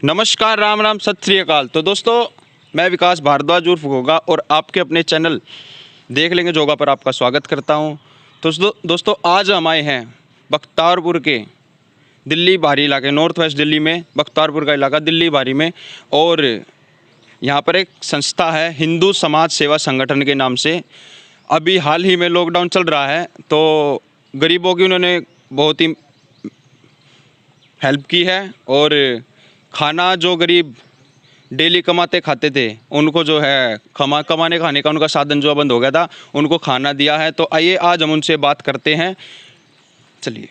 नमस्कार, राम राम, सत श्री अकाल। तो दोस्तों, मैं विकास भारद्वाज उर्फ गोगा और आपके अपने चैनल देख लेंगे जोगा पर आपका स्वागत करता हूं। तो दोस्तों आज हम आए हैं बख्तारपुर के दिल्ली बाहरी इलाके, नॉर्थ वेस्ट दिल्ली में बख्तारपुर का इलाका दिल्ली बाहरी में। और यहाँ पर एक संस्था है हिंदू समाज सेवा संगठन के नाम से। अभी हाल ही में लॉकडाउन चल रहा है तो गरीबों की उन्होंने बहुत ही हेल्प की है। और खाना जो गरीब डेली कमाते खाते थे उनको जो है कमाने खाने का उनका साधन जो बंद हो गया था, उनको खाना दिया है। तो आइए आज हम उनसे बात करते हैं। चलिए।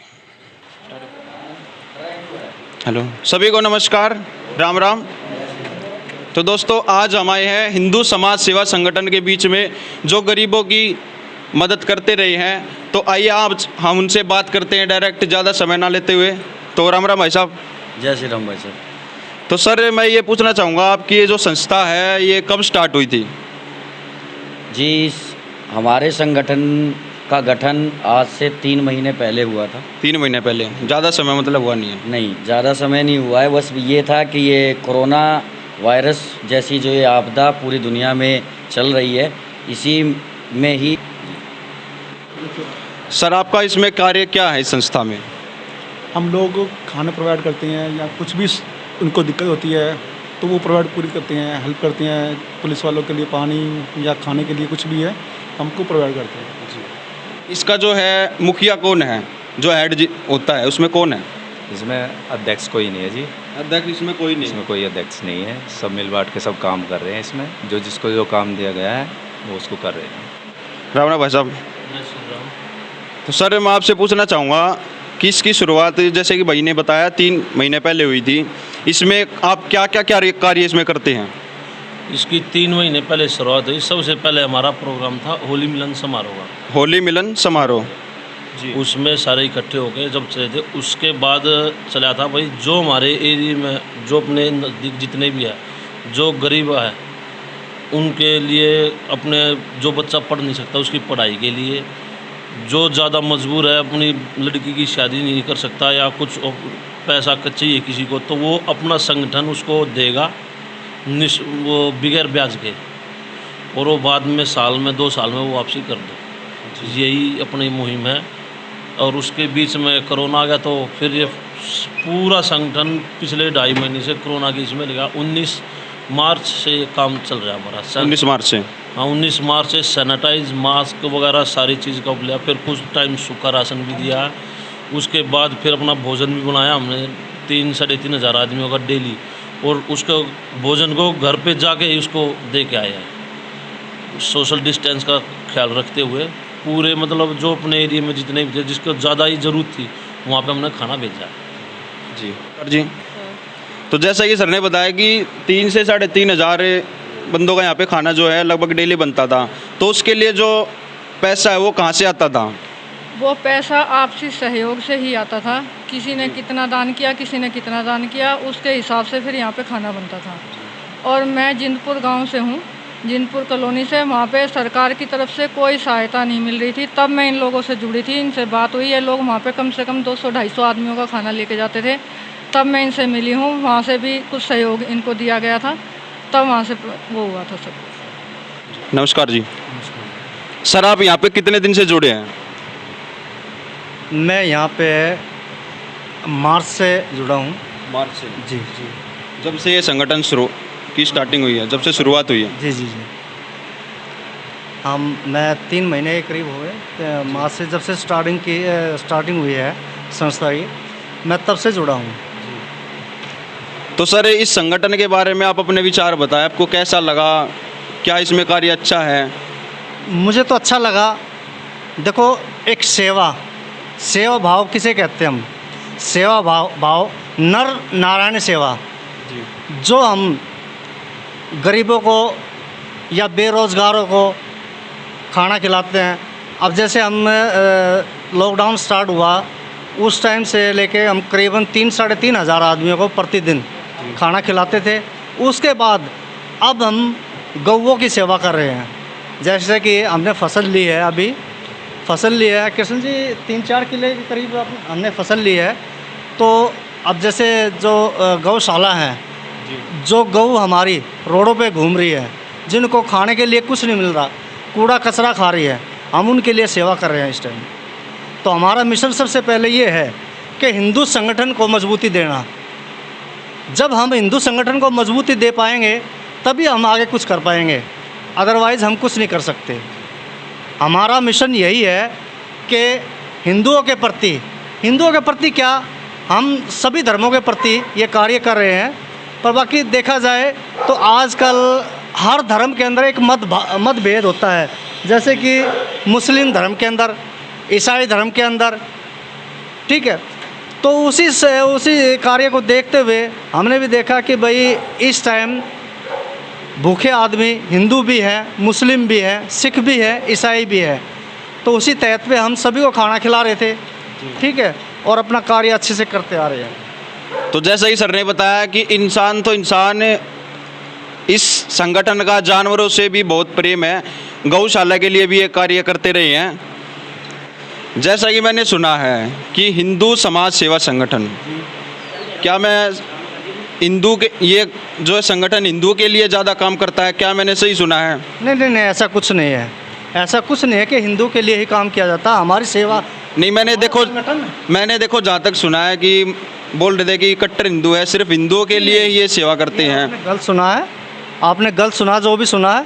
हेलो सभी को नमस्कार, राम राम। तो दोस्तों आज हम आए हैं हिंदू समाज सेवा संगठन के बीच में जो गरीबों की मदद करते रहे हैं। तो आइए आज हम उनसे बात करते हैं डायरेक्ट, ज़्यादा समय ना लेते हुए। तो राम राम भाई साहब। जय श्री राम भाई साहब। तो सर मैं ये पूछना चाहूँगा, आपकी ये जो संस्था है ये कब स्टार्ट हुई थी? जी, हमारे संगठन का गठन आज से 3 महीने पहले हुआ था। 3 महीने पहले? ज़्यादा समय मतलब हुआ नहीं है? नहीं, ज़्यादा समय नहीं हुआ है। बस ये था कि ये कोरोना वायरस जैसी जो ये आपदा पूरी दुनिया में चल रही है, इसी में ही। सर आपका इसमें कार्य क्या है इस संस्था में? हम लोग खाना प्रोवाइड करते हैं या कुछ भी उनको दिक्कत होती है तो वो प्रोवाइड पूरी करते हैं, हेल्प करते हैं। पुलिस वालों के लिए पानी या खाने के लिए कुछ भी है हमको प्रोवाइड करते हैं। जी। इसका जो है मुखिया कौन है, जो हेड होता है उसमें कौन है? इसमें अध्यक्ष कोई नहीं है जी। अध्यक्ष इसमें कोई नहीं? इसमें कोई अध्यक्ष नहीं है, सब मिल बांट के सब काम कर रहे हैं। इसमें जो जिसको जो काम दिया गया है वो उसको कर रहे हैं। राम राम भाई साहब। तो सर मैं आपसे पूछना चाहूँगा कि इसकी शुरुआत जैसे कि भाई ने बताया 3 महीने पहले हुई थी। इसमें आप क्या कार्य इसमें करते हैं? इसकी 3 महीने पहले शुरुआत हुई। सबसे पहले हमारा प्रोग्राम था होली मिलन समारोह का। होली मिलन समारोह जी। उसमें सारे इकट्ठे हो गए जब चले थे। उसके बाद चला था भाई जो हमारे एरिया में जो अपने नज़दीक जितने भी है जो गरीब है उनके लिए, अपने जो बच्चा पढ़ नहीं सकता उसकी पढ़ाई के लिए, जो ज़्यादा मजबूर है अपनी लड़की की शादी नहीं कर सकता या कुछ पैसा चाहिए किसी को, तो वो अपना संगठन उसको देगा वो बगैर ब्याज के, और वो बाद में साल में 2 साल में वो वापसी कर दो। यही अपनी मुहिम है। और उसके बीच में कोरोना आ गया तो फिर ये पूरा संगठन पिछले 2.5 महीने से कोरोना के इसमें लगा। 19 मार्च से ये काम चल रहा है हमारा। 19 मार्च से? हाँ, 19 मार्च से सैनिटाइज, मास्क वगैरह सारी चीज़ का लिया। फिर कुछ टाइम सूखा राशन भी दिया। उसके बाद फिर अपना भोजन भी बनाया हमने 3-3.5 हज़ार आदमियों का डेली, और उसको भोजन को घर पे जाके ही उसको दे के आए हैं, सोशल डिस्टेंस का ख्याल रखते हुए। पूरे मतलब जो अपने एरिया में जितने भी थे जिसको ज़्यादा ही ज़रूरत थी वहाँ पे हमने खाना भेजा। जी जी। तो जैसा कि सर ने बताया कि 3 से 3.5 हज़ार बंदों का यहाँ पे खाना जो है लगभग डेली बनता था, तो उसके लिए जो पैसा है वो कहाँ से आता था? वो पैसा आपसी सहयोग से ही आता था। किसी ने कितना दान किया, किसी ने कितना दान किया, उसके हिसाब से फिर यहाँ पे खाना बनता था। और मैं जिंदपुर गांव से हूँ, जिंदपुर कॉलोनी से। वहाँ पे सरकार की तरफ से कोई सहायता नहीं मिल रही थी। तब मैं इन लोगों से जुड़ी थी, इनसे बात हुई। ये लोग वहाँ पे कम से कम 200-250 आदमियों का खाना लेके जाते थे। तब मैं इनसे मिली हूँ, वहाँ से भी कुछ सहयोग इनको दिया गया था, तब वहाँ से वो हुआ था सब। नमस्कार जी। सर आप यहाँ पे कितने दिन से जुड़े हैं? मैं यहाँ पे मार्च से जुड़ा हूँ। मार्च से? जी। जब से ये संगठन शुरू की स्टार्टिंग हुई है, जब से शुरुआत हुई है? जी। मैं 3 महीने के करीब हो गए मार्च से, जब से स्टार्टिंग हुई है संस्था की, मैं तब से जुड़ा हूँ। तो सर इस संगठन के बारे में आप अपने विचार बताएं, आपको कैसा लगा? क्या इसमें कार्य अच्छा है? मुझे तो अच्छा लगा। देखो, एक सेवा भाव किसे कहते हैं हम? सेवा भाव नर नारायण सेवा। जो हम गरीबों को या बेरोज़गारों को खाना खिलाते हैं। अब जैसे हम लॉकडाउन स्टार्ट हुआ उस टाइम से लेके हम करीबन 3-3.5 हज़ार आदमियों को प्रतिदिन खाना खिलाते थे। उसके बाद अब हम गौओं की सेवा कर रहे हैं। जैसे कि हमने फसल ली है, अभी फसल ली है कृष्ण जी 3-4 किले के करीब हमने फसल ली है। तो अब जैसे जो गौशाला है जो गऊ हमारी रोडों पे घूम रही है, जिनको खाने के लिए कुछ नहीं मिल रहा, कूड़ा कचरा खा रही है, हम उनके लिए सेवा कर रहे हैं इस टाइम। तो हमारा मिशन सबसे पहले ये है कि हिंदू संगठन को मजबूती देना। जब हम हिंदू संगठन को मजबूती दे पाएंगे तभी हम आगे कुछ कर पाएंगे, अदरवाइज़ हम कुछ नहीं कर सकते। हमारा मिशन यही है कि हिंदुओं के प्रति क्या, हम सभी धर्मों के प्रति ये कार्य कर रहे हैं। पर बाकी देखा जाए तो आजकल हर धर्म के अंदर एक मतभेद होता है, जैसे कि मुस्लिम धर्म के अंदर, ईसाई धर्म के अंदर, ठीक है। तो उसी कार्य को देखते हुए हमने भी देखा कि भाई इस टाइम भूखे आदमी हिंदू भी हैं, मुस्लिम भी हैं, सिख भी है, ईसाई भी है। तो उसी तहत पे हम सभी को खाना खिला रहे थे, ठीक है, और अपना कार्य अच्छे से करते आ रहे हैं। तो जैसा ही सर ने बताया कि इंसान तो इंसान, इस संगठन का जानवरों से भी बहुत प्रेम है, गौशाला के लिए भी ये कार्य करते रहे हैं। जैसा कि मैंने सुना है कि हिंदू समाज सेवा संगठन, क्या मैं हिंदू के, ये जो संगठन हिंदुओं के लिए ज़्यादा काम करता है, क्या मैंने सही सुना है? नहीं, ऐसा कुछ नहीं है। ऐसा कुछ नहीं है कि हिंदू के लिए ही काम किया जाता। हमारी सेवा नहीं, मैंने देखो जहाँ तक सुना है कि बोल रहे थे कि कट्टर हिंदू है, सिर्फ हिंदुओं के लिए ये सेवा करते हैं। गलत सुना है आपने, गलत सुना, जो भी सुना है।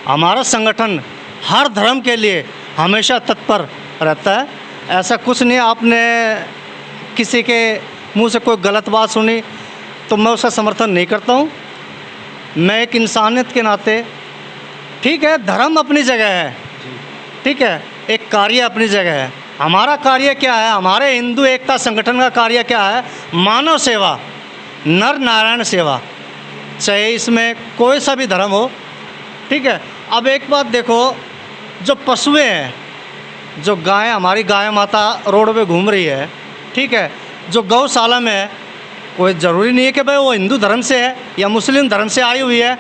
हमारा संगठन हर धर्म के लिए हमेशा तत्पर रहता है। ऐसा कुछ नहीं, आपने किसी के मुंह से कोई गलत बात सुनी तो मैं उसका समर्थन नहीं करता हूँ। मैं एक इंसानियत के नाते, ठीक है, धर्म अपनी जगह है, ठीक है, एक कार्य अपनी जगह है। हमारा कार्य क्या है, हमारे हिंदू एकता संगठन का कार्य क्या है? मानव सेवा, नर नारायण सेवा, चाहे इसमें कोई सा भी धर्म हो, ठीक है। अब एक बात देखो, जो पशुएं हैं, जो गाय, हमारी गाय माता रोड पे घूम रही है, ठीक है, जो गौशाला में है, कोई ज़रूरी नहीं है कि भाई वो हिंदू धर्म से है या मुस्लिम धर्म से आई हुई है,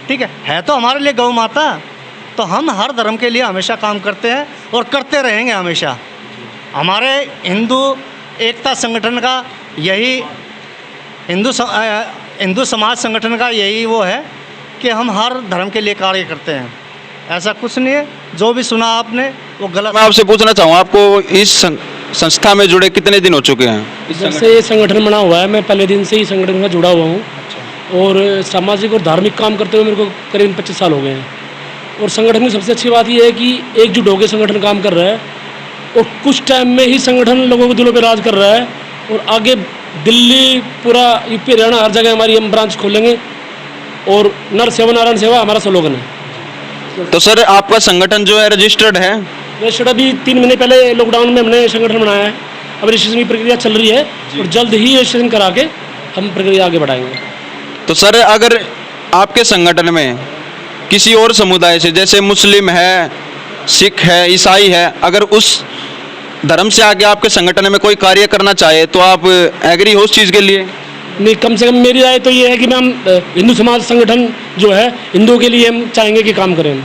ठीक है तो हमारे लिए गौ माता। तो हम हर धर्म के लिए हमेशा काम करते हैं और करते रहेंगे हमेशा। हमारे हिंदू एकता संगठन का यही, हिंदू समाज संगठन का यही वो है कि हम हर धर्म के लिए कार्य करते हैं। ऐसा कुछ नहीं है, जो भी सुना आपने वो गलत। मैं आपसे पूछना चाहूँगा, आपको इस संस्था में जुड़े कितने दिन हो चुके हैं? जब से ये संगठन बना हुआ है, मैं पहले दिन से ही संगठन में जुड़ा हुआ हूँ। और सामाजिक और धार्मिक काम करते हुए मेरे को करीब 25 साल हो गए हैं। और संगठन की सबसे अच्छी बात यह है कि एकजुट होकर संगठन काम कर रहा है और कुछ टाइम में ही संगठन लोगों के दिलों पर राज कर रहा है। और आगे दिल्ली, पूरा यूपी, हरियाणा, हर जगह हमारी हम ब्रांच खोलेंगे। और नर सेवा नारायण सेवा हमारा स्लोगन है। तो सर आपका संगठन जो है रजिस्टर्ड है? रजिस्टर्ड अभी 3 महीने पहले लॉकडाउन में हमने संगठन बनाया है। अब रजिस्ट्रेशन की प्रक्रिया चल रही है और जल्द ही रजिस्ट्रेशन करा के हम प्रक्रिया आगे बढ़ाएंगे। तो सर अगर आपके संगठन में किसी और समुदाय से, जैसे मुस्लिम है, सिख है, ईसाई है, अगर उस धर्म से आके आपके संगठन में कोई कार्य करना चाहे तो आप एग्री हो उस चीज़ के लिए? नहीं, कम से कम मेरी राय तो ये है कि हम हिंदू समाज संगठन जो है हिंदुओं के लिए हम चाहेंगे कि काम करें।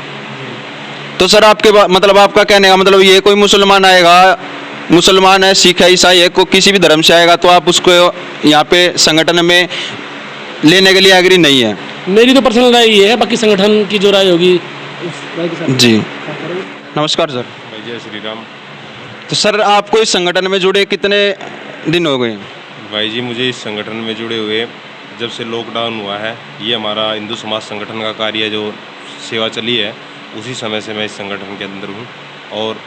तो सर आपके मतलब आपका कहने का मतलब ये, कोई मुसलमान आएगा, मुसलमान है, सिख है, ईसाई है, को किसी भी धर्म से आएगा तो आप उसको यहाँ पे संगठन में लेने के लिए एग्री नहीं है? मेरी तो पर्सनल राय ये है, बाकी संगठन की जो राय होगी। जी नमस्कार सर। भाई जय श्री राम। तो सर आपको इस संगठन में जुड़े कितने दिन हो गए? भाई जी मुझे इस संगठन में जुड़े हुए जब से लॉकडाउन हुआ है, ये हमारा हिंदू समाज संगठन का कार्य जो सेवा चली है, उसी समय से मैं इस संगठन के अंदर हूँ। और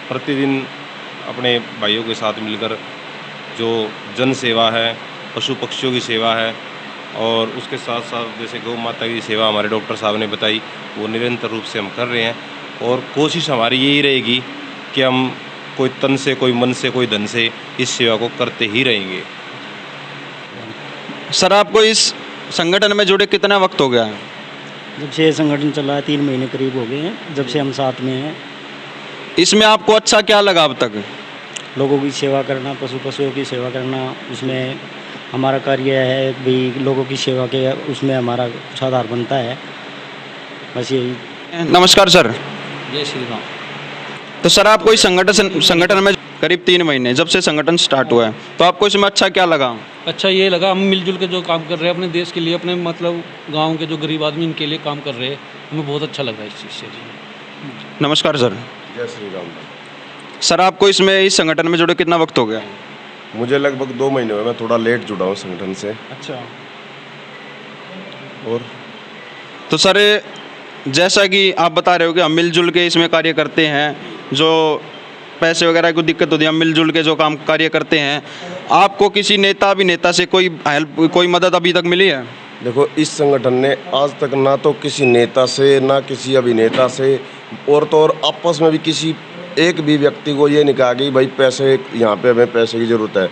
प्रतिदिन अपने भाइयों के साथ मिलकर जो जन सेवा है, पशु पक्षियों की सेवा है, और उसके साथ साथ जैसे गौ माता की सेवा हमारे डॉक्टर साहब ने बताई, वो निरंतर रूप से हम कर रहे हैं। और कोशिश हमारी यही रहेगी कि हम कोई तन से, कोई मन से, कोई धन से इस सेवा को करते ही रहेंगे। सर आपको इस संगठन में जुड़े कितना वक्त हो गया है? जब से ये संगठन चला है 3 महीने करीब हो गए हैं, जब से हम साथ में हैं। इसमें आपको अच्छा क्या लगा अब तक? लोगों की सेवा करना, पशुओं की सेवा करना, उसमें हमारा कार्य है भी लोगों की सेवा के, उसमें हमारा कुछ आधार बनता है, बस यही। नमस्कार सर। जय श्री राम। तो सर आपको इस संगठन में करीब 3 महीने, जब से संगठन स्टार्ट हुआ है, तो आपको इसमें अच्छा क्या लगा? अच्छा ये लगा, हम मिलजुल के जो काम कर रहे हैं अपने देश के लिए, अपने मतलब गांव के जो गरीब आदमी इनके लिए काम कर रहे हैं, हमें बहुत अच्छा लगा इस चीज़ से। नमस्कार सर। जय श्री राम। सर आपको इसमें इस संगठन में जुड़े कितना वक्त हो गया? मुझे लगभग 2 महीने हुए, मैं थोड़ा लेट जुड़ा हूँ संगठन से। अच्छा। और तो सर जैसा कि आप बता रहे हो कि हम मिलजुल के इसमें कार्य करते हैं, जो पैसे वगैरह को दिक्कत होती है हम मिलजुल के जो काम कार्य करते हैं, आपको किसी नेता अभिनेता से कोई हेल्प कोई मदद अभी तक मिली है? देखो, इस संगठन ने आज तक ना तो किसी नेता से ना किसी अभिनेता से और तो और आपस में भी किसी एक भी व्यक्ति को ये नहीं कहा कि भाई पैसे यहाँ पे हमें पैसे की ज़रूरत है।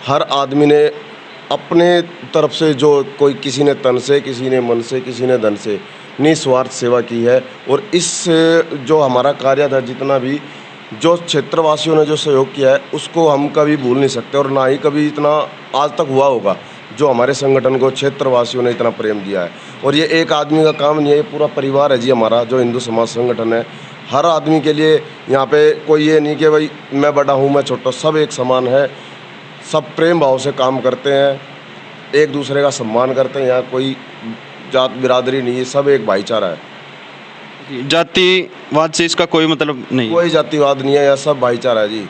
हर आदमी ने अपने तरफ से जो कोई किसी ने तन से, किसी ने मन से, किसी ने धन से निस्वार्थ सेवा की है। और इस जो हमारा कार्य था, जितना भी जो क्षेत्रवासियों ने जो सहयोग किया है उसको हम कभी भूल नहीं सकते और ना ही कभी इतना आज तक हुआ होगा जो हमारे संगठन को क्षेत्रवासियों ने इतना प्रेम दिया है। और ये एक आदमी का काम नहीं है, ये पूरा परिवार है जी हमारा जो हिंदू समाज संगठन है। हर आदमी के लिए यहाँ पे कोई ये नहीं कि भाई मैं बड़ा हूँ मैं छोटा, सब एक समान है, सब प्रेम भाव से काम करते हैं, एक दूसरे का सम्मान करते हैं। यहाँ कोई जात बिरादरी नहीं है, सब एक भाईचारा है। जातिवाद से इसका कोई मतलब नहीं? कोई जातिवाद नहीं है, यहाँ सब भाईचारा है जी,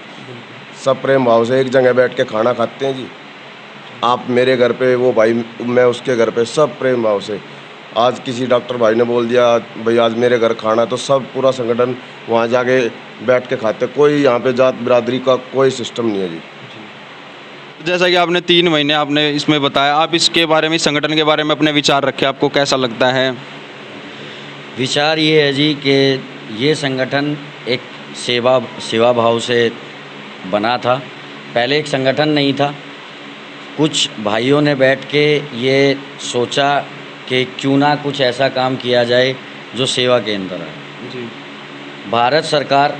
सब प्रेम भाव से एक जगह बैठ के खाना खाते हैं जी। आप मेरे घर पे, वो भाई मैं उसके घर पे, सब प्रेम भाव से। आज किसी डॉक्टर भाई ने बोल दिया भाई आज मेरे घर खाना, तो सब पूरा संगठन वहाँ जाके बैठ के खाते। कोई यहाँ पे जात बिरादरी का कोई सिस्टम नहीं है जी। जैसा कि आपने 3 महीने आपने इसमें बताया, आप इसके बारे में, संगठन के बारे में अपने विचार रखे, आपको कैसा लगता है? विचार ये है जी कि ये संगठन एक सेवा भाव से बना था। पहले एक संगठन नहीं था, कुछ भाइयों ने बैठ के ये सोचा कि क्यों ना कुछ ऐसा काम किया जाए जो सेवा के अंदर है जी। भारत सरकार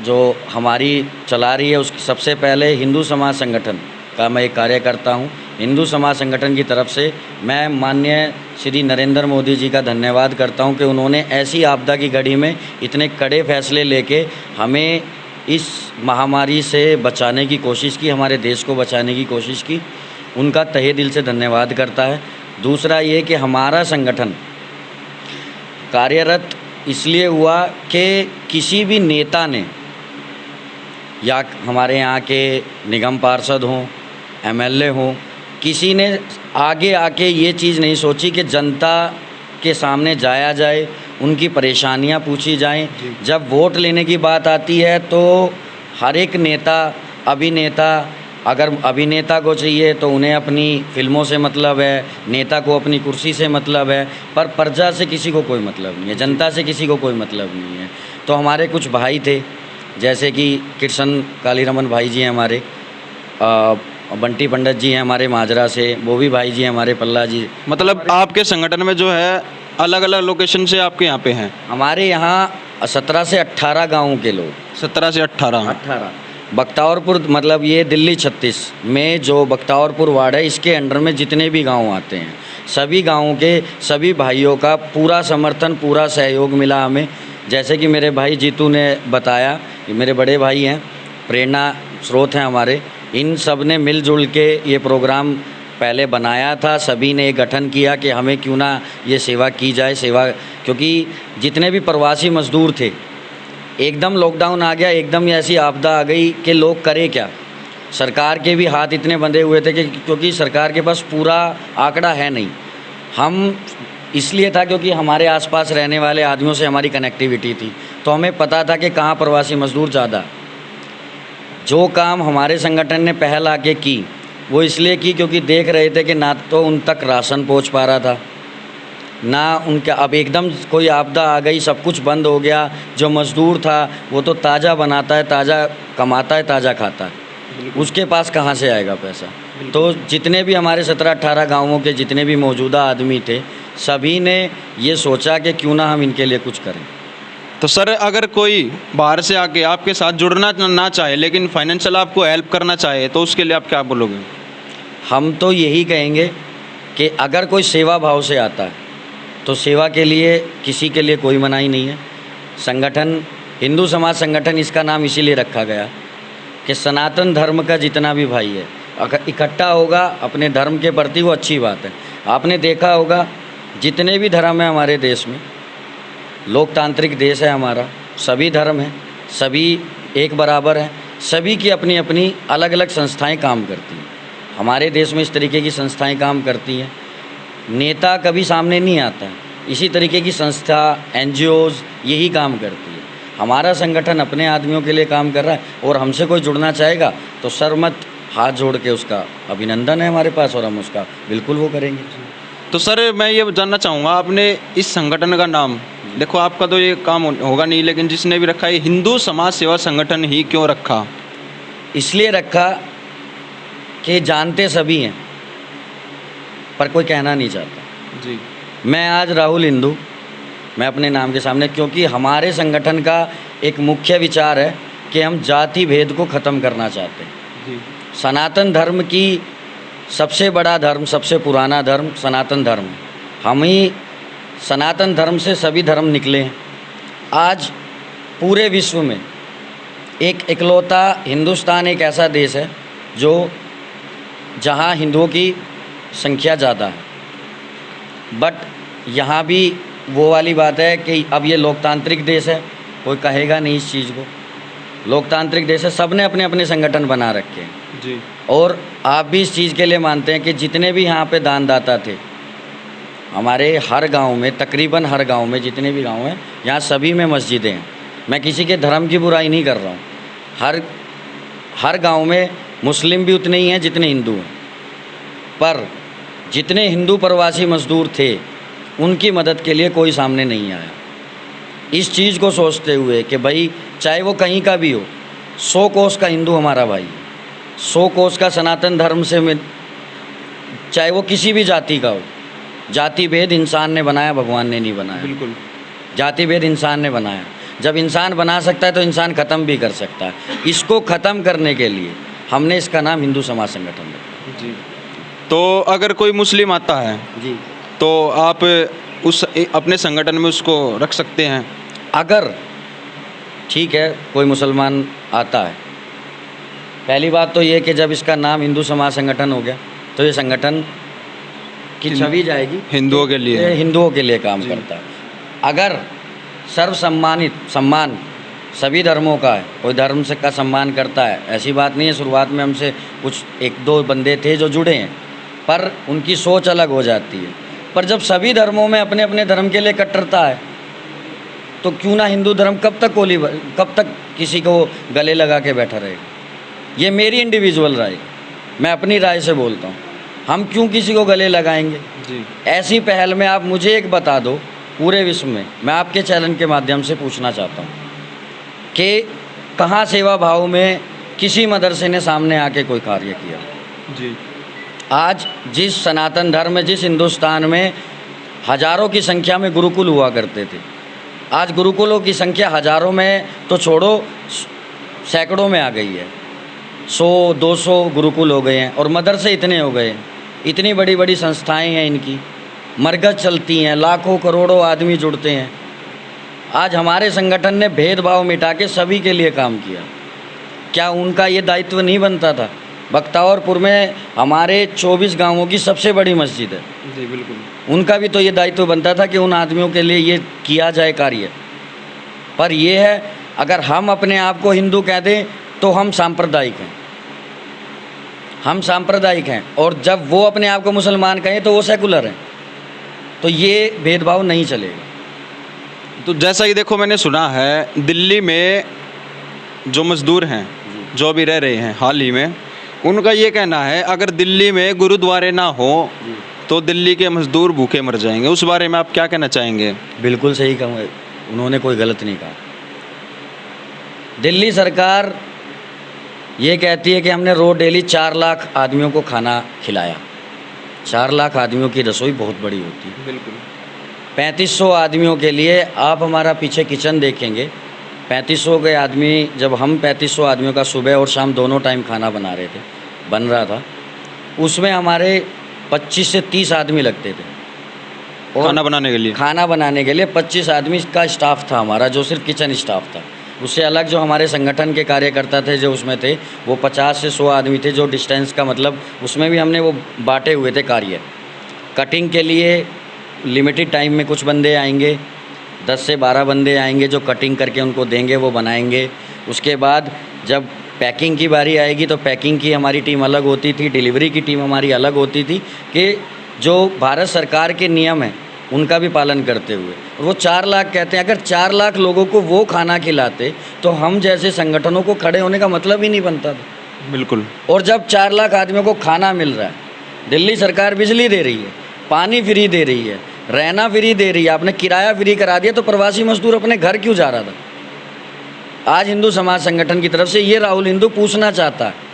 जो हमारी चला रही है, उसकी सबसे पहले हिंदू समाज संगठन का मैं एक कार्यकर्ता हूँ। हिंदू समाज संगठन की तरफ से मैं माननीय श्री नरेंद्र मोदी जी का धन्यवाद करता हूँ कि उन्होंने ऐसी आपदा की घड़ी में इतने कड़े फैसले लेके हमें इस महामारी से बचाने की कोशिश की, हमारे देश को बचाने की कोशिश की। उनका तहे दिल से धन्यवाद करता है। दूसरा ये कि हमारा संगठन कार्यरत इसलिए हुआ कि किसी भी नेता ने या हमारे यहाँ के निगम पार्षद हों, एमएलए हों, किसी ने आगे आके ये चीज़ नहीं सोची कि जनता के सामने जाया जाए, उनकी परेशानियां पूछी जाएं। जब वोट लेने की बात आती है तो हर एक नेता, अभिनेता, अगर अभिनेता को चाहिए तो उन्हें अपनी फिल्मों से मतलब है, नेता को अपनी कुर्सी से मतलब है, पर प्रजा से किसी को कोई मतलब नहीं है, जनता से किसी को कोई मतलब नहीं है। तो हमारे कुछ भाई थे, जैसे कि कृष्ण कालीरमन भाई जी हैं हमारे, बंटी पंडित जी हैं हमारे माजरा से, वो भी भाई जी हैं हमारे, पल्ला जी। मतलब आपके संगठन में जो है अलग अलग लोकेशन से आपके यहाँ पे हैं? हमारे यहाँ 17 से 18 गाँव के लोग। 17 से 18? 18। बख्तावरपुर मतलब ये दिल्ली 36 में जो बख्तावरपुर वार्ड है, इसके अंडर में जितने भी गांव आते हैं, सभी गांवों के सभी भाइयों का पूरा समर्थन, पूरा सहयोग मिला हमें। जैसे कि मेरे भाई जीतू ने बताया, ये मेरे बड़े भाई हैं, प्रेरणा स्रोत हैं हमारे, इन सब ने मिलजुल के ये प्रोग्राम पहले बनाया था। सभी ने गठन किया कि हमें क्यों ना ये सेवा की जाए, सेवा, क्योंकि जितने भी प्रवासी मजदूर थे, एकदम लॉकडाउन आ गया, एकदम ऐसी आपदा आ गई कि लोग करें क्या। सरकार के भी हाथ इतने बंधे हुए थे कि क्योंकि सरकार के पास पूरा आंकड़ा है नहीं। हम इसलिए था क्योंकि हमारे आसपास रहने वाले आदमियों से हमारी कनेक्टिविटी थी, तो हमें पता था कि कहाँ प्रवासी मजदूर ज़्यादा। जो काम हमारे संगठन ने पहल आके की वो इसलिए की क्योंकि देख रहे थे कि ना तो उन तक राशन पहुँच पा रहा था, ना उनका, अब एकदम कोई आपदा आ गई, सब कुछ बंद हो गया। जो मज़दूर था वो तो ताज़ा बनाता है, ताज़ा कमाता है, ताज़ा खाता है, उसके पास कहाँ से आएगा पैसा। तो जितने भी हमारे 17-18 गाँवों के जितने भी मौजूदा आदमी थे, सभी ने ये सोचा कि क्यों ना हम इनके लिए कुछ करें। तो सर अगर कोई बाहर से आके आपके साथ जुड़ना ना चाहे लेकिन फाइनेंशियल आपको हेल्प करना चाहे तो उसके लिए आप क्या बोलोगे? हम तो यही कहेंगे कि अगर कोई सेवा भाव से आता है तो सेवा के लिए किसी के लिए कोई मनाही नहीं है। संगठन हिंदू समाज संगठन, इसका नाम इसीलिए रखा गया कि सनातन धर्म का जितना भी भाई है, अगर इकट्ठा होगा अपने धर्म के प्रति, वो अच्छी बात है। आपने देखा होगा जितने भी धर्म हैं हमारे देश में, लोकतांत्रिक देश है हमारा, सभी धर्म हैं, सभी एक बराबर हैं, सभी की अपनी अपनी अलग अलग संस्थाएं काम करती हैं। हमारे देश में इस तरीके की संस्थाएं काम करती हैं। नेता कभी सामने नहीं आता है, इसी तरीके की संस्था, NGOs यही काम करती है। हमारा संगठन अपने आदमियों के लिए काम कर रहा है, और हमसे कोई जुड़ना चाहेगा तो सर मत हाथ जोड़ के उसका अभिनंदन है हमारे पास, और हम उसका बिल्कुल वो करेंगे। तो सर मैं ये जानना चाहूँगा, आपने इस संगठन का नाम, देखो आपका तो ये काम होगा नहीं, लेकिन जिसने भी रखा है हिंदू समाज सेवा संगठन ही क्यों रखा? इसलिए रखा कि जानते सभी हैं पर कोई कहना नहीं चाहता। जी। मैं आज राहुल हिंदू, मैं अपने नाम के सामने, क्योंकि हमारे संगठन का एक मुख्य विचार है कि हम जाति भेद को ख़त्म करना चाहते हैं। जी। सनातन धर्म की सबसे बड़ा धर्म, सबसे पुराना धर्म सनातन धर्म है। हम ही सनातन धर्म से सभी धर्म निकले हैं। आज पूरे विश्व में एक इकलौता हिंदुस्तान एक ऐसा देश है जो जहाँ हिंदुओं की संख्या ज़्यादा है, बट यहाँ भी वो वाली बात है कि अब ये लोकतांत्रिक देश है, कोई कहेगा नहीं इस चीज़ को। लोकतांत्रिक देश है, सब ने अपने अपने संगठन बना रखे हैं। जी। और आप भी इस चीज़ के लिए मानते हैं कि जितने भी यहाँ पे दानदाता थे, हमारे हर गांव में, तकरीबन हर गांव में, जितने भी गांव हैं यहाँ सभी में मस्जिदें हैं। मैं किसी के धर्म की बुराई नहीं कर रहा हूँ। हर गांव में मुस्लिम भी उतने ही हैं जितने हिंदू हैं, पर जितने हिंदू प्रवासी मजदूर थे उनकी मदद के लिए कोई सामने नहीं आया। इस चीज़ को सोचते हुए कि भाई चाहे वो कहीं का भी हो, 100 कोस का हिंदू हमारा भाई है, 100 कोस का सनातन धर्म से में, चाहे वो किसी भी जाति का हो। जाति भेद इंसान ने बनाया, भगवान ने नहीं बनाया। बिल्कुल। जाति भेद इंसान ने बनाया। जब इंसान बना सकता है तो इंसान ख़त्म भी कर सकता है। इसको ख़त्म करने के लिए हमने इसका नाम हिंदू समाज संगठन रखा। जी। तो अगर कोई मुस्लिम आता है जी, तो आप उस अपने संगठन में उसको रख सकते हैं? अगर ठीक है कोई मुसलमान आता है, पहली बात तो ये कि जब इसका नाम हिंदू समाज संगठन हो गया तो ये संगठन की छवि जाएगी हिंदुओं के लिए, ये हिंदुओं के लिए काम करता है। अगर सम्मान सभी धर्मों का है, कोई धर्म से का सम्मान करता है, ऐसी बात नहीं है। शुरुआत में हमसे कुछ 1-2 बंदे थे जो जुड़े हैं, पर उनकी सोच अलग हो जाती है। पर जब सभी धर्मों में अपने अपने धर्म के लिए कट्टरता है तो क्यों ना हिंदू धर्म कब तक किसी को गले लगा के बैठा रहेगा? ये मेरी इंडिविजुअल राय है, मैं अपनी राय से बोलता हूँ। हम क्यों किसी को गले लगाएंगे? जी। ऐसी पहल में आप मुझे एक बता दो, पूरे विश्व में, मैं आपके चैनल के माध्यम से पूछना चाहता हूँ कि कहाँ सेवा भाव में किसी मदरसे ने सामने आके कोई कार्य किया? जी। आज जिस सनातन धर्म, जिस हिंदुस्तान में हज़ारों की संख्या में गुरुकुल हुआ करते थे, आज गुरुकुलों की संख्या हज़ारों में तो छोड़ो, सैकड़ों में आ गई है। 100-200 गुरुकुल हो गए हैं और मदरसे इतने हो गए हैं। इतनी बड़ी बड़ी संस्थाएं हैं, इनकी मरकज़ चलती हैं, लाखों करोड़ों आदमी जुड़ते हैं। आज हमारे संगठन ने भेदभाव मिटा के सभी के लिए काम किया। क्या उनका ये दायित्व नहीं बनता था? बख्तावरपुर में हमारे 24 गांवों की सबसे बड़ी मस्जिद है। जी बिल्कुल। उनका भी तो ये दायित्व बनता था कि उन आदमियों के लिए ये किया जाए कार्य। पर ये है, अगर हम अपने आप को हिंदू कह दें तो हम सांप्रदायिक हैं, हम सांप्रदायिक हैं, और जब वो अपने आप को मुसलमान कहें तो वो सेकुलर हैं। तो ये भेदभाव नहीं चलेगा। तो जैसा कि देखो, मैंने सुना है दिल्ली में जो मज़दूर हैं, जो भी रह रहे हैं हाल ही में, उनका ये कहना है अगर दिल्ली में गुरुद्वारे ना हो तो दिल्ली के मज़दूर भूखे मर जाएंगे। उस बारे में आप क्या कहना चाहेंगे? बिल्कुल सही कहा, उन्होंने कोई गलत नहीं कहा। दिल्ली सरकार ये कहती है कि हमने रोज़ डेली 4 लाख आदमियों को खाना खिलाया। 4 लाख आदमियों की रसोई बहुत बड़ी होती है। बिल्कुल। 3500 आदमियों के लिए आप हमारा पीछे किचन देखेंगे, 3500 के आदमी, जब हम 3500 आदमियों का सुबह और शाम दोनों टाइम खाना बन रहा था, उसमें हमारे 25 से 30 आदमी लगते थे। और खाना बनाने के लिए 25 आदमी का स्टाफ था हमारा, जो सिर्फ किचन स्टाफ था। उससे अलग जो हमारे संगठन के कार्यकर्ता थे जो उसमें थे, वो 50 से 100 आदमी थे, जो डिस्टेंस का मतलब उसमें भी हमने वो बांटे हुए थे कार्य। कटिंग के लिए लिमिटेड टाइम में कुछ बंदे आएंगे, 10 से 12 बंदे आएंगे जो कटिंग करके उनको देंगे, वो बनाएंगे। उसके बाद जब पैकिंग की बारी आएगी तो पैकिंग की हमारी टीम अलग होती थी, डिलीवरी की टीम हमारी अलग होती थी, कि जो भारत सरकार के नियम हैं उनका भी पालन करते हुए। और वो 4 लाख कहते हैं, अगर 4 लाख लोगों को वो खाना खिलाते तो हम जैसे संगठनों को खड़े होने का मतलब ही नहीं बनता था। बिल्कुल। और जब 4 लाख आदमियों को खाना मिल रहा है, दिल्ली सरकार बिजली दे रही है, पानी फ्री दे रही है, रहना फ्री दे रही है, आपने किराया फ्री करा दिया, तो प्रवासी मजदूर अपने घर क्यों जा रहा था? आज हिंदू समाज संगठन की तरफ से ये राहुल हिंदू पूछना चाहता है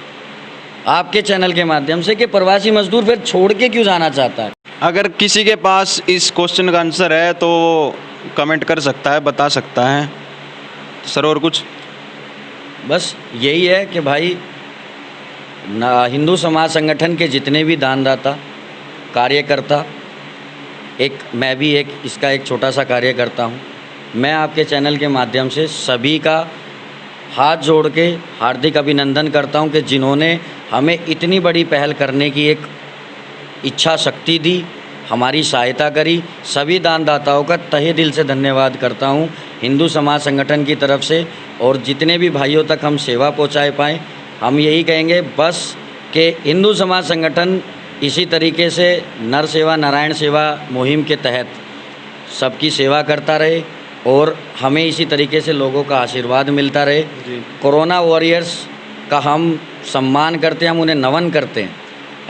आपके चैनल के माध्यम से कि प्रवासी मजदूर फिर छोड़ के क्यों जाना चाहता है। अगर किसी के पास इस क्वेश्चन का आंसर है तो कमेंट कर सकता है, बता सकता है। सर और कुछ? बस यही है कि भाई हिंदू समाज संगठन के जितने भी दानदाता कार्यकर्ता, मैं भी इसका एक छोटा सा कार्यकर्ता हूँ। मैं आपके चैनल के माध्यम से सभी का हाथ जोड़ के हार्दिक अभिनंदन करता हूँ कि जिन्होंने हमें इतनी बड़ी पहल करने की एक इच्छा शक्ति दी, हमारी सहायता करी। सभी दानदाताओं का तहे दिल से धन्यवाद करता हूँ हिंदू समाज संगठन की तरफ से। और जितने भी भाइयों तक हम सेवा पहुँचाए पाएँ, हम यही कहेंगे बस कि हिंदू समाज संगठन इसी तरीके से नर सेवा नारायण सेवा मुहिम के तहत सबकी सेवा करता रहे और हमें इसी तरीके से लोगों का आशीर्वाद मिलता रहे। कोरोना वॉरियर्स का हम सम्मान करते हैं, हम उन्हें नमन करते हैं।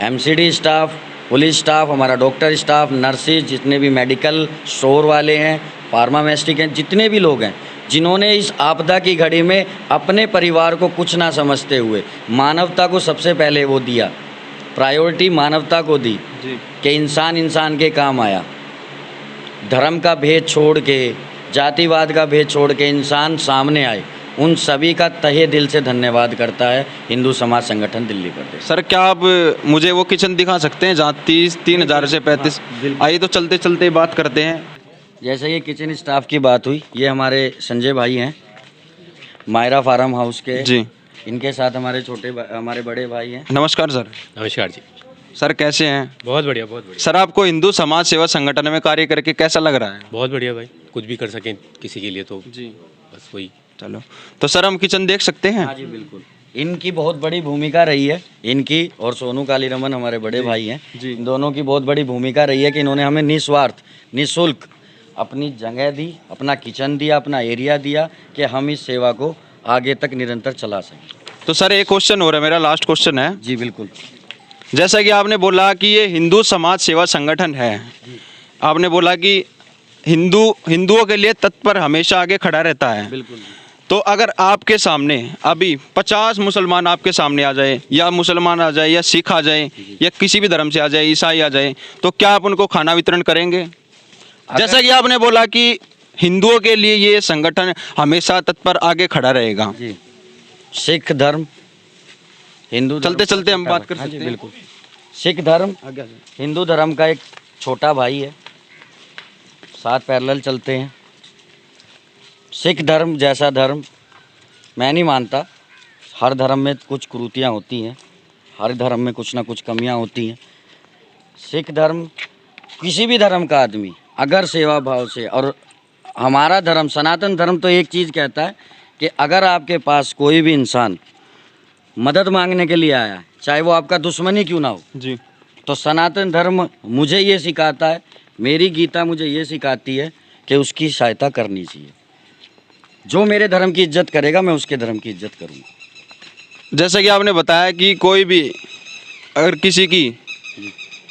एमसीडी स्टाफ, पुलिस स्टाफ, हमारा डॉक्टर स्टाफ, नर्सिस, जितने भी मेडिकल स्टोर वाले हैं, फार्मामेस्टिक हैं, जितने भी लोग हैं जिन्होंने इस आपदा की घड़ी में अपने परिवार को कुछ ना समझते हुए मानवता को सबसे पहले वो दिया, प्रायोरिटी मानवता को दी कि इंसान के काम आया। धर्म का भेद छोड़ के, जातिवाद का भेद छोड़ के इंसान सामने आए, उन सभी का तहे दिल से धन्यवाद करता है हिंदू समाज संगठन दिल्ली प्रदेश। सर क्या आप मुझे वो किचन दिखा सकते हैं जहाँ 3,000 से 35? आइए तो चलते चलते बात करते हैं। जैसे ये किचन स्टाफ की बात हुई, ये हमारे संजय भाई हैं मायरा फार्म हाउस के जी। इनके साथ हमारे बड़े भाई हैं। नमस्कार सर। नमस्कार जी। सर कैसे हैं? बहुत बढ़िया, बहुत बढ़िया। सर आपको हिंदू समाज सेवा संगठन में कार्य करके कैसा लग रहा है? बहुत बढ़िया भाई, कुछ भी कर सकें किसी के लिए तो जी बस वही। चलो तो सर हम किचन देख सकते हैं? हाँ जी बिल्कुल। इनकी बहुत बड़ी भूमिका रही है, इनकी और सोनू कालीरमन हमारे बड़े भाई हैं, इन दोनों की बहुत बड़ी भूमिका रही है कि इन्होंने हमें निस्वार्थ निःशुल्क अपनी जगह दी, अपना किचन दिया, अपना एरिया दिया कि हम इस सेवा को आगे तक निरंतर चला सकें। तो सर एक क्वेश्चन हो रहा है, मेरा लास्ट क्वेश्चन है। जी बिल्कुल। जैसा कि आपने बोला कि ये हिंदू समाज सेवा संगठन है, आपने बोला कि हिंदुओं के लिए तत्पर हमेशा आगे खड़ा रहता है। बिल्कुल। तो अगर आपके सामने अभी 50 मुसलमान आपके सामने आ जाए, या मुसलमान आ जाए, या सिख आ जाए, या किसी भी धर्म से आ जाए, ईसाई आ जाए, तो क्या आप उनको खाना वितरण करेंगे? जैसा कि आपने बोला कि हिंदुओं के लिए ये संगठन हमेशा तत्पर आगे खड़ा रहेगा। जी। सिख धर्म, हिंदू चलते चलते हम बात कर सकते हैं। बिल्कुल। सिख धर्म हिंदू धर्म का एक छोटा भाई है, साथ पैरेलल चलते हैं। सिख धर्म जैसा धर्म मैं नहीं मानता। हर धर्म में कुछ कुरीतियाँ होती हैं, हर धर्म में कुछ ना कुछ कमियां होती हैं। सिख धर्म, किसी भी धर्म का आदमी अगर सेवा भाव से, और हमारा धर्म सनातन धर्म तो एक चीज़ कहता है कि अगर आपके पास कोई भी इंसान मदद मांगने के लिए आया है, चाहे वो आपका दुश्मन ही क्यों ना हो जी, तो सनातन धर्म मुझे ये सिखाता है, मेरी गीता मुझे ये सिखाती है कि उसकी सहायता करनी चाहिए। जो मेरे धर्म की इज्जत करेगा मैं उसके धर्म की इज्जत करूँगा। जैसा कि आपने बताया कि कोई भी अगर किसी की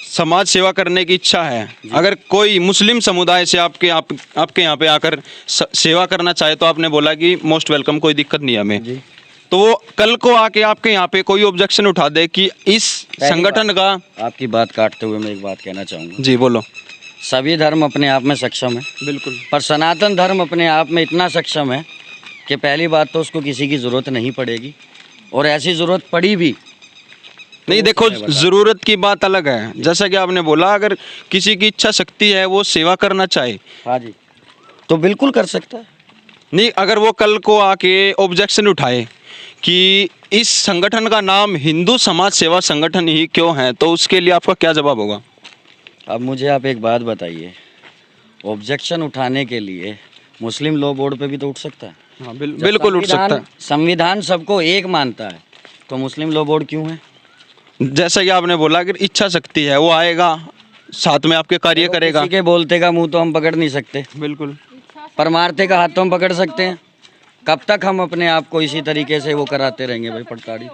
समाज सेवा करने की इच्छा है, अगर कोई मुस्लिम समुदाय से आपके यहाँ पे आकर सेवा करना चाहे तो आपने बोला कि मोस्ट वेलकम, कोई दिक्कत नहीं हमें। तो वो कल को आके आपके यहाँ पे कोई ऑब्जेक्शन उठा दे कि इस संगठन का, आपकी बात काटते हुए मैं एक बात कहना चाहूँगा। जी बोलो। सभी धर्म अपने आप में सक्षम है, बिल्कुल, पर सनातन धर्म अपने आप में इतना सक्षम है कि पहली बात तो उसको किसी की ज़रूरत नहीं पड़ेगी, और ऐसी ज़रूरत पड़ी भी नहीं। देखो, ज़रूरत की बात अलग है। जैसा कि आपने बोला, अगर किसी की इच्छा शक्ति है, वो सेवा करना चाहे, हाँ जी, तो बिल्कुल कर सकता है। नहीं, अगर वो कल को आके ऑब्जेक्शन उठाए कि इस संगठन का नाम हिंदू समाज सेवा संगठन ही क्यों है, तो उसके लिए आपका क्या जवाब होगा? अब मुझे आप एक बात बताइए, ऑब्जेक्शन उठाने के लिए मुस्लिम लॉ बोर्ड पे भी तो उठ सकता है। हाँ, बिल्कुल उठ सकता है। संविधान सबको एक मानता है, तो मुस्लिम लॉ बोर्ड क्यों है? जैसा कि आपने बोला, अगर इच्छा शक्ति है, वो आएगा साथ में आपके कार्य करेगा। किसी के बोलते का मुंह तो हम पकड़ नहीं सकते, बिल्कुल, पर मारते का हाथ तो हम पकड़ सकते हैं। कब तक हम अपने आप को इसी तरीके से वो कराते रहेंगे भाई पटकारी?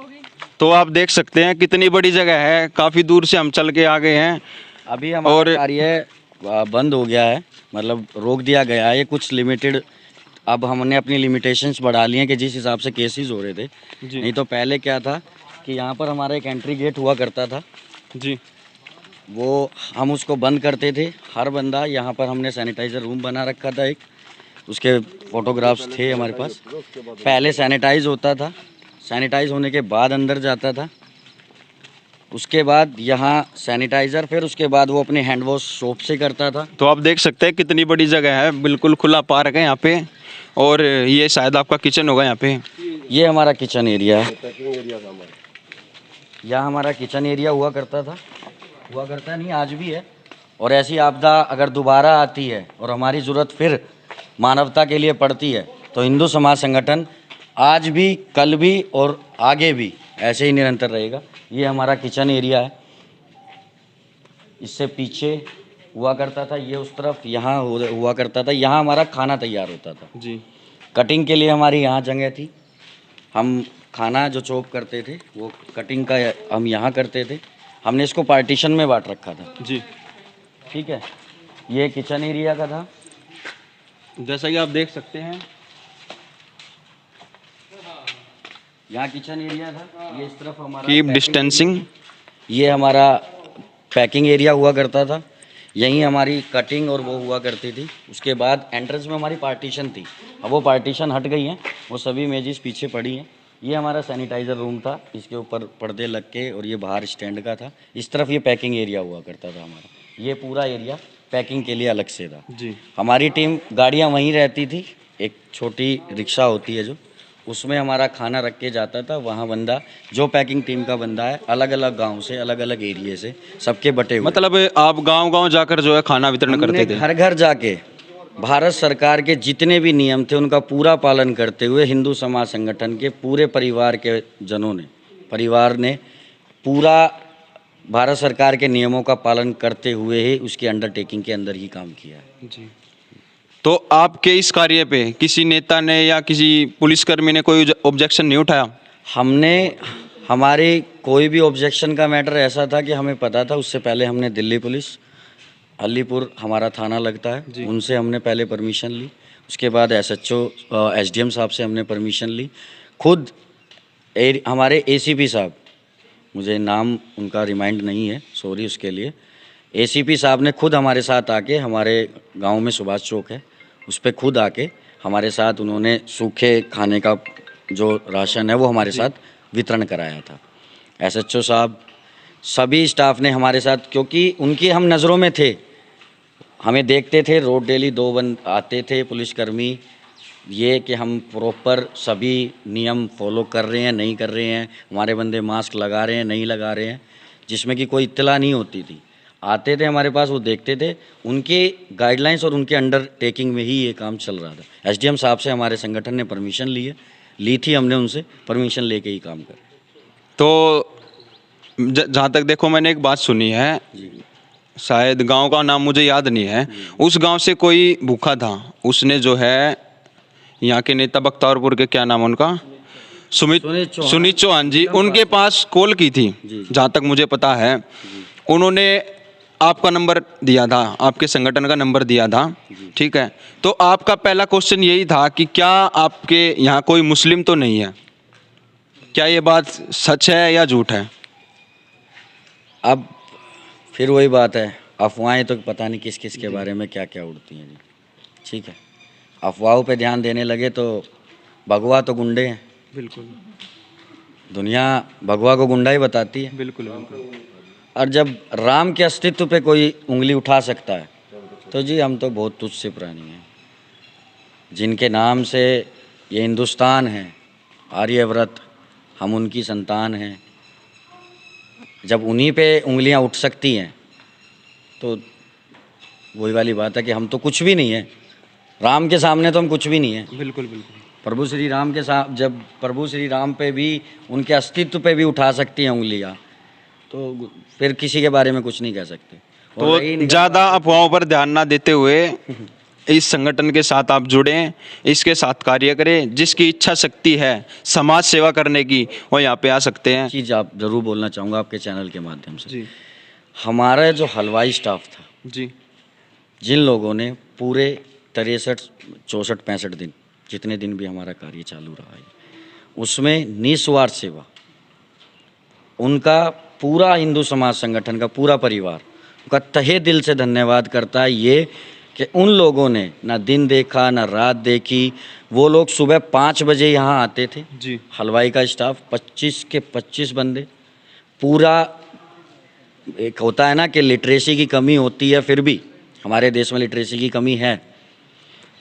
तो आप देख सकते हैं कितनी बड़ी जगह है, काफ़ी दूर से हम चल के आ गए हैं। अभी हमारा कार्य बंद हो गया है, मतलब रोक दिया गया है, ये कुछ लिमिटेड। अब हमने अपनी लिमिटेशंस बढ़ा ली हैं कि जिस हिसाब से केसेस हो रहे थे। नहीं तो पहले क्या था कि यहाँ पर हमारा एक एंट्री गेट हुआ करता था जी, वो हम उसको बंद करते थे। हर बंदा यहाँ पर हमने सैनिटाइज़र रूम बना रखा था एक, उसके फोटोग्राफ्स थे हमारे पास। पहले सैनिटाइज होता था, सैनिटाइज होने के बाद अंदर जाता था, उसके बाद यहाँ सैनिटाइज़र, फिर उसके बाद वो अपने हैंड वॉश सोप से करता था। तो आप देख सकते हैं कितनी बड़ी जगह है, बिल्कुल खुला पार्क है यहाँ पे। और ये शायद आपका किचन होगा यहाँ पे। ये हमारा किचन एरिया है, यहाँ हमारा किचन एरिया हुआ करता था, हुआ करता नहीं, आज भी है। और ऐसी आपदा अगर दोबारा आती है और हमारी ज़रूरत फिर मानवता के लिए पड़ती है, तो हिंदू समाज संगठन आज भी, कल भी और आगे भी ऐसे ही निरंतर रहेगा। ये हमारा किचन एरिया है, इससे पीछे हुआ करता था, ये उस तरफ यहाँ हुआ करता था, यहाँ हमारा खाना तैयार होता था जी। कटिंग के लिए हमारी यहाँ जगह थी, हम खाना जो चॉप करते थे वो कटिंग का हम यहाँ करते थे। हमने इसको पार्टीशन में बांट रखा था जी, ठीक है। ये किचन एरिया का था, जैसा कि आप देख सकते हैं यहाँ किचन एरिया था। ये इस तरफ हमारा कीप डिस्टेंसिंग, ये हमारा पैकिंग एरिया हुआ करता था, यहीं हमारी कटिंग और वो हुआ करती थी। उसके बाद एंट्रेंस में हमारी पार्टीशन थी, अब वो पार्टीशन हट गई हैं, वो सभी मेजेस पीछे पड़ी हैं। ये हमारा सैनिटाइज़र रूम था, इसके ऊपर पर्दे लग के, और ये बाहर स्टैंड का था। इस तरफ ये पैकिंग एरिया हुआ करता था हमारा, ये पूरा एरिया पैकिंग के लिए अलग से था जी। हमारी टीम गाड़ियाँ वहीं रहती थी, एक छोटी रिक्शा होती है जो, उसमें हमारा खाना रख के जाता था। वहाँ बंदा जो पैकिंग टीम का बंदा है, अलग अलग गांव से, अलग अलग एरिया से, सबके बटे हुए। मतलब आप गांव-गांव जाकर जो है खाना वितरण करते थे? घर घर जाके भारत सरकार के जितने भी नियम थे उनका पूरा पालन करते हुए हिंदू समाज संगठन के पूरे परिवार के जनों ने, परिवार ने पूरा भारत सरकार के नियमों का पालन करते हुए ही उसकी अंडरटेकिंग के अंदर ही काम किया है जी। तो आपके इस कार्य पे किसी नेता ने या किसी पुलिसकर्मी ने कोई ऑब्जेक्शन नहीं उठाया? हमने, हमारे कोई भी ऑब्जेक्शन का मैटर ऐसा था कि हमें पता था, उससे पहले हमने दिल्ली पुलिस, अलीपुर हमारा थाना लगता है, उनसे हमने पहले परमिशन ली। उसके बाद SHO SDM साहब से हमने परमिशन ली। खुद हमारे ACP साहब, मुझे नाम उनका रिमाइंड नहीं है, सॉरी उसके लिए, ACP साहब ने खुद हमारे साथ आके, हमारे गांव में सुभाष चौक है उस पर खुद आके हमारे साथ उन्होंने सूखे खाने का जो राशन है वो हमारे साथ वितरण कराया था। SHO साहब, सभी स्टाफ ने हमारे साथ, क्योंकि उनकी हम नज़रों में थे, हमें देखते थे, रोड डेली 2 बंद आते थे पुलिसकर्मी, ये कि हम प्रॉपर सभी नियम फॉलो कर रहे हैं, नहीं कर रहे हैं, हमारे बंदे मास्क लगा रहे हैं, नहीं लगा रहे हैं, जिसमें कि कोई इत्तला नहीं होती थी। आते थे हमारे पास, वो देखते थे, उनके गाइडलाइंस और उनके अंडरटेकिंग में ही ये काम चल रहा था। SDM साहब से हमारे संगठन ने परमिशन ली थी, हमने उनसे परमिशन लेके ही काम कर। तो जहाँ तक देखो, मैंने एक बात सुनी है, शायद गांव का नाम मुझे याद नहीं है, उस गांव से कोई भूखा था, उसने जो है यहाँ के नेता बख्तावरपुर के, क्या नाम उनका, सुनीत चौहान जी, उनके पास कॉल की थी, जहाँ तक मुझे पता है। उन्होंने आपका नंबर दिया था, आपके संगठन का नंबर दिया था, ठीक है। तो आपका पहला क्वेश्चन यही था कि क्या आपके यहाँ कोई मुस्लिम तो नहीं है? क्या ये बात सच है या झूठ है? अब फिर वही बात है, अफवाहें तो पता नहीं किस किस के बारे में क्या क्या उड़ती हैं जी, ठीक है। अफवाहों पे ध्यान देने लगे तो भगवा तो गुंडे हैं, बिल्कुल, दुनिया भगवा को गुंडा ही बताती है, बिल्कुल बिल्कुल। और जब राम के अस्तित्व पे कोई उंगली उठा सकता है तो जी हम तो बहुत तुच्छ से प्राणी हैं। जिनके नाम से ये हिंदुस्तान है, आर्यव्रत, हम उनकी संतान हैं। जब उन्हीं पे उंगलियां उठ सकती हैं तो वही वाली बात है कि हम तो कुछ भी नहीं है, राम के सामने तो हम कुछ भी नहीं है। बिल्कुल बिल्कुल। प्रभु श्री राम के साथ जब प्रभु श्री राम पे भी, उनके अस्तित्व पे भी उठा सकती हैं उंगलियां, तो फिर किसी के बारे में कुछ नहीं कह सकते। और तो ज़्यादा अफवाहों पर ध्यान ना देते हुए इस संगठन के साथ आप जुड़ें, इसके साथ कार्य करें। जिसकी इच्छा शक्ति है समाज सेवा करने की, वो यहाँ पे आ सकते हैं। चीज़ आप ज़रूर बोलना चाहूँगा आपके चैनल के माध्यम से जी। हमारा जो हलवाई स्टाफ था जी, जिन लोगों ने पूरे 63, 64, 65 दिन, जितने दिन भी हमारा कार्य चालू रहा है, उसमें निस्वार्थ सेवा, उनका पूरा हिंदू समाज संगठन का पूरा परिवार उनका तहे दिल से धन्यवाद करता है। ये कि उन लोगों ने ना दिन देखा ना रात देखी। वो लोग सुबह 5 बजे यहाँ आते थे जी। हलवाई का स्टाफ 25 के 25 बंदे पूरा। एक होता है ना कि लिटरेसी की कमी होती है, फिर भी हमारे देश में लिटरेसी की कमी है,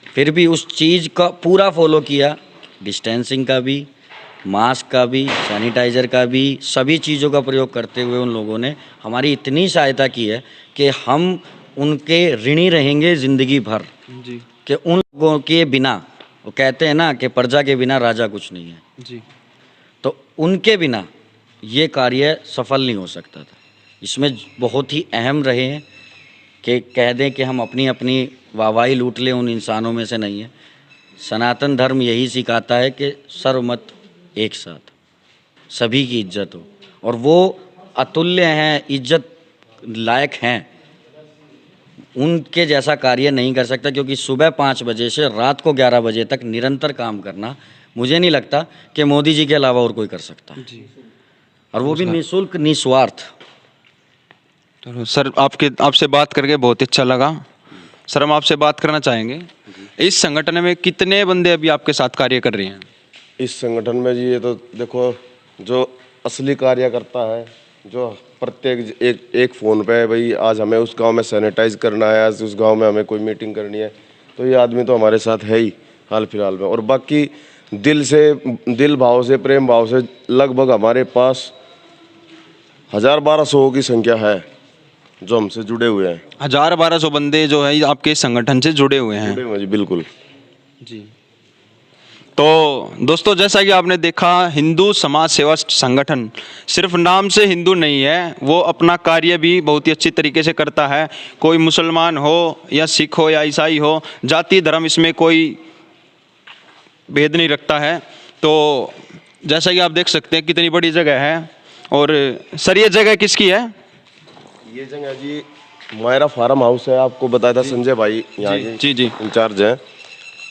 फिर भी उस चीज़ का पूरा फॉलो किया, डिस्टेंसिंग का भी, मास्क का भी, सैनिटाइज़र का भी, सभी चीज़ों का प्रयोग करते हुए उन लोगों ने हमारी इतनी सहायता की है कि हम उनके ऋणी रहेंगे ज़िंदगी भर जी। कि उन लोगों के बिना, वो कहते हैं ना कि प्रजा के बिना राजा कुछ नहीं है जी, तो उनके बिना ये कार्य सफल नहीं हो सकता था। इसमें बहुत ही अहम रहे हैं कि कह दें कि हम अपनी अपनी वाहवाही लूट लें, उन इंसानों में से नहीं है। सनातन धर्म यही सिखाता है कि सर्वमत एक साथ, सभी की इज्जत हो, और वो अतुल्य हैं, इज्जत लायक हैं। उनके जैसा कार्य नहीं कर सकता, क्योंकि सुबह 5 बजे से रात को 11 बजे तक निरंतर काम करना, मुझे नहीं लगता कि मोदी जी के अलावा और कोई कर सकता है जी। और वो भी निःशुल्क, निस्वार्थ। तो सर आपसे बात करके बहुत अच्छा लगा। सर हम आपसे बात करना चाहेंगे, इस संगठन में कितने बंदे अभी आपके साथ कार्य कर रहे हैं? इस संगठन में जी ये तो देखो, जो असली कार्य करता है, जो प्रत्येक एक फ़ोन पे भाई आज हमें उस गांव में सैनिटाइज करना है, आज उस गांव में हमें कोई मीटिंग करनी है, तो ये आदमी तो हमारे साथ है ही हाल फिलहाल में। और बाकी दिल से, दिल भाव से, प्रेम भाव से लगभग हमारे पास 1000-1200 की संख्या है जो हमसे जुड़े हुए हैं। 1000-1200 बंदे जो है आपके संगठन से जुड़े हुए हैं? जुड़े हुए जी, बिल्कुल जी। तो दोस्तों जैसा कि आपने देखा, हिंदू समाज सेवा संगठन सिर्फ नाम से हिंदू नहीं है, वो अपना कार्य भी बहुत ही अच्छी तरीके से करता है। कोई मुसलमान हो या सिख हो या ईसाई हो, जाति धर्म इसमें कोई भेद नहीं रखता है। तो जैसा कि आप देख सकते हैं कितनी बड़ी जगह है। और सर ये जगह किसकी है? ये जगह जी मायरा फार्म हाउस है, आपको बताया था संजय भाई यहाँ जी जी इंचार्ज हैं।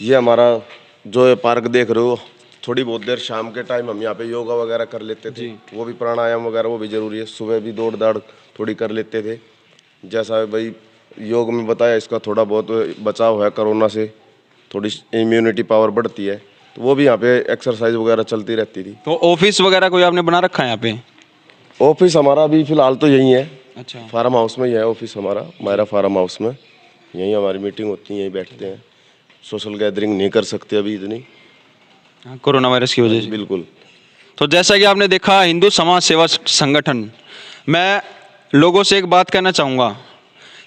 ये हमारा जो पार्क देख रहे हो, थोड़ी बहुत देर शाम के टाइम हम यहाँ पे योगा वगैरह कर लेते थे, वो भी प्राणायाम वगैरह वो भी ज़रूरी है। सुबह भी दौड़ दाड़ थोड़ी कर लेते थे। जैसा भाई योग में बताया, इसका थोड़ा बहुत बचाव है कोरोना से, थोड़ी इम्यूनिटी पावर बढ़ती है, तो वो भी यहाँ पे एक्सरसाइज वगैरह चलती रहती थी। तो ऑफिस वगैरह कोई आपने बना रखा है यहाँ पे? ऑफिस हमारा अभी फिलहाल तो यही है। अच्छा, फार्म हाउस में ही है ऑफिस हमारा, मायरा फार्म हाउस में। यहीं हमारी मीटिंग होती है, यहीं बैठते हैं। सोशल गैदरिंग नहीं कर सकते अभी इतनी, कोरोना वायरस की वजह से। बिल्कुल। तो जैसा कि आपने देखा, हिंदू समाज सेवा संगठन, मैं लोगों से एक बात कहना चाहूँगा,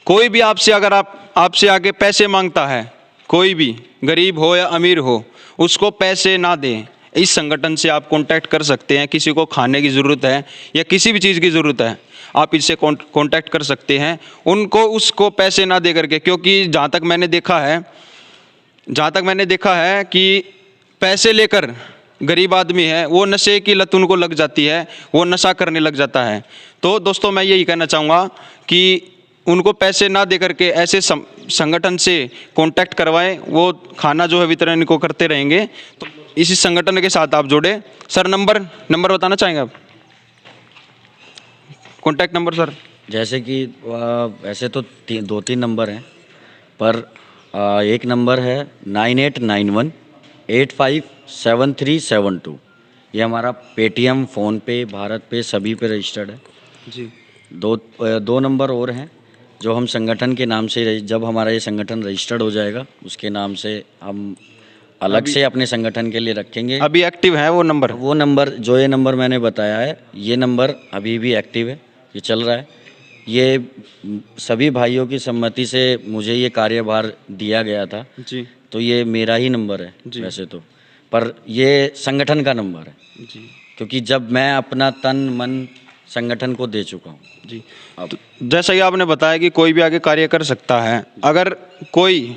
कोई भी आपसे अगर आपसे आके पैसे मांगता है, कोई भी गरीब हो या अमीर हो, उसको पैसे ना दें। इस संगठन से आप कांटेक्ट कर सकते हैं। किसी को खाने की ज़रूरत है या किसी भी चीज़ की ज़रूरत है, आप इससे कांटेक्ट कर सकते हैं। उनको उसको पैसे ना दे करके, क्योंकि जहाँ तक मैंने देखा है कि पैसे लेकर गरीब आदमी है, वो नशे की लत उनको लग जाती है, वो नशा करने लग जाता है। तो दोस्तों मैं यही कहना चाहूँगा कि उनको पैसे ना दे करके ऐसे संगठन से कांटेक्ट करवाएं। वो खाना जो है वितरण इनको करते रहेंगे। तो इसी संगठन के साथ आप जुड़े। सर नंबर बताना चाहेंगे आप? Contact number sir? जैसे कि वैसे तो 2-3 नंबर हैं, पर एक नंबर है 9891857372। ये हमारा पेटीएम, फ़ोनपे, भारत पे सभी पे रजिस्टर्ड है जी। दो नंबर और हैं जो हम संगठन के नाम से, जब हमारा ये संगठन रजिस्टर्ड हो जाएगा उसके नाम से हम अलग से अपने संगठन के लिए रखेंगे। अभी एक्टिव है वो नंबर? वो नंबर जो ये नंबर मैंने बताया है, ये नंबर अभी भी एक्टिव है, ये चल रहा है। ये सभी भाइयों की सम्मति से मुझे ये कार्यभार दिया गया था जी। तो ये मेरा ही नंबर है वैसे तो, पर ये संगठन का नंबर है जी, क्योंकि जब मैं अपना तन मन संगठन को दे चुका हूँ जी। तो जैसा कि आपने बताया कि कोई भी आगे कार्य कर सकता है, अगर कोई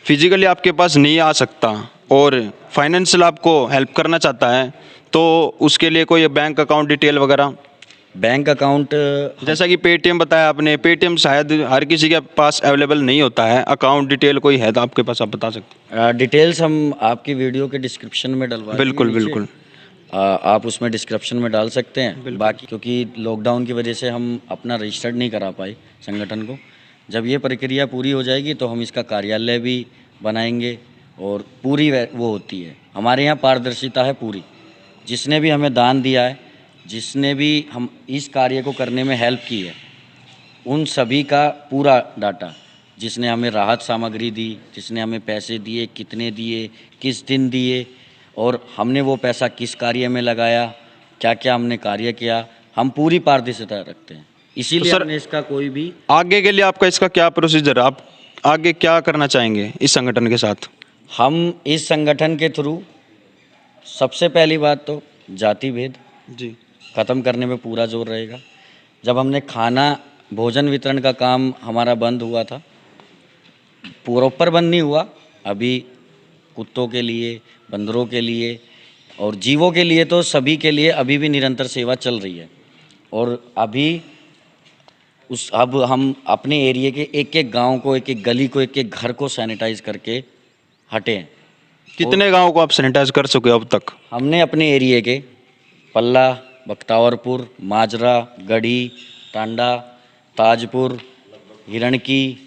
फिजिकली आपके पास नहीं आ सकता और फाइनेंशियल आपको हेल्प करना चाहता है तो उसके लिए कोई बैंक अकाउंट डिटेल वगैरह? बैंक अकाउंट जैसा कि पेटीएम बताया आपने, पेटीएम शायद हर किसी के पास अवेलेबल नहीं होता है, अकाउंट डिटेल कोई है तो आपके पास, आप बता सकते हैं? डिटेल्स हम आपकी वीडियो के डिस्क्रिप्शन में डलवा देंगे बिल्कुल नीचे। बिल्कुल। आप उसमें डिस्क्रिप्शन में डाल सकते हैं। बाकी क्योंकि लॉकडाउन की वजह से हम अपना रजिस्टर्ड नहीं करा पाए संगठन को, जब ये प्रक्रिया पूरी हो जाएगी तो हम इसका कार्यालय भी बनाएंगे और पूरी वो होती है हमारे यहाँ पारदर्शिता है पूरी। जिसने भी हमें दान दिया है, जिसने भी हम इस कार्य को करने में हेल्प की है, उन सभी का पूरा डाटा, जिसने हमें राहत सामग्री दी, जिसने हमें पैसे दिए, कितने दिए, किस दिन दिए और हमने वो पैसा किस कार्य में लगाया, क्या क्या हमने कार्य किया, हम पूरी पारदर्शिता रखते हैं। इसीलिए हमने इसका कोई भी आगे के लिए आपका इसका क्या प्रोसीजर, आप आगे क्या करना चाहेंगे इस संगठन के साथ? हम इस संगठन के थ्रू सबसे पहली बात तो जाति भेद जी ख़त्म करने में पूरा जोर रहेगा। जब हमने खाना भोजन वितरण का काम हमारा बंद हुआ था, प्रॉपर बंद नहीं हुआ, अभी कुत्तों के लिए, बंदरों के लिए और जीवों के लिए तो सभी के लिए अभी भी निरंतर सेवा चल रही है। और अभी अब हम अपने एरिया के एक एक गांव को, एक एक गली को, एक एक घर को सैनिटाइज करके हटे हैं। कितने गांव को आप सैनिटाइज कर चुके हो अब तक? हमने अपने एरिया के पल्ला, बख्तावरपुर, माजरा, गढ़ी, टांडा, ताजपुर, हिरणकी,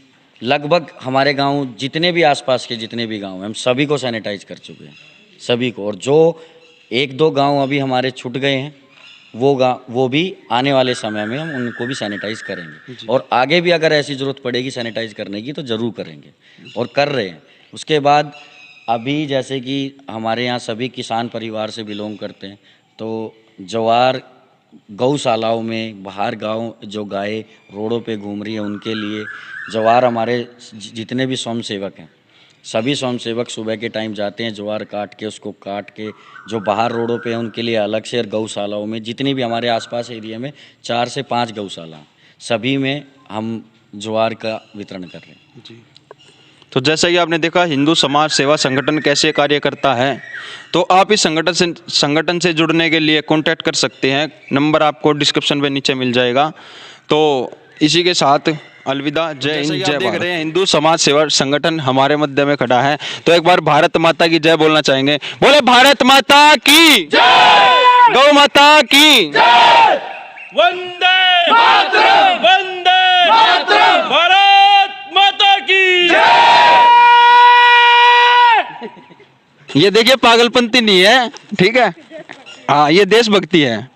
लगभग हमारे गांव जितने भी आसपास के जितने भी गांव हैं, हम सभी को सैनिटाइज कर चुके हैं, सभी को। और जो एक दो गांव अभी हमारे छूट गए हैं, वो भी आने वाले समय में हम उनको भी सैनिटाइज करेंगे। और आगे भी अगर ऐसी ज़रूरत पड़ेगी सैनिटाइज करने की तो ज़रूर करेंगे और कर रहे हैं। उसके बाद अभी जैसे कि हमारे यहाँ सभी किसान परिवार से बिलोंग करते हैं, तो ज्वार गौशालाओं में बाहर गांव जो गाय रोडों पे घूम रही है उनके लिए ज्वार, हमारे जितने भी स्वयं सेवक हैं सभी स्वयं सेवक सुबह के टाइम जाते हैं, ज्वार काट के उसको काट के जो बाहर रोडों पे हैं उनके लिए अलग से, और गौशालाओं में जितनी भी हमारे आसपास एरिया में 4 से 5 गौशाला, सभी में हम ज्वार का वितरण कर रहे हैं जी। तो जैसा कि आपने देखा हिंदू समाज सेवा संगठन कैसे कार्य करता है, तो आप इस संगठन से जुड़ने के लिए कांटेक्ट कर सकते हैं, नंबर आपको डिस्क्रिप्शन में नीचे मिल जाएगा। तो इसी के साथ अलविदा, जय हिंद जय भारत। देख रहे हैं हिंदू समाज सेवा संगठन हमारे मध्य में खड़ा है, तो एक बार भारत माता की जय बोलना चाहेंगे। बोले भारत माता की जय, गौ माता की जय, वंदे मातरम, वंदे मातरम, भारत माता की जय। ये देखिए पागलपंती नहीं है, ठीक है, हाँ ये देशभक्ति है।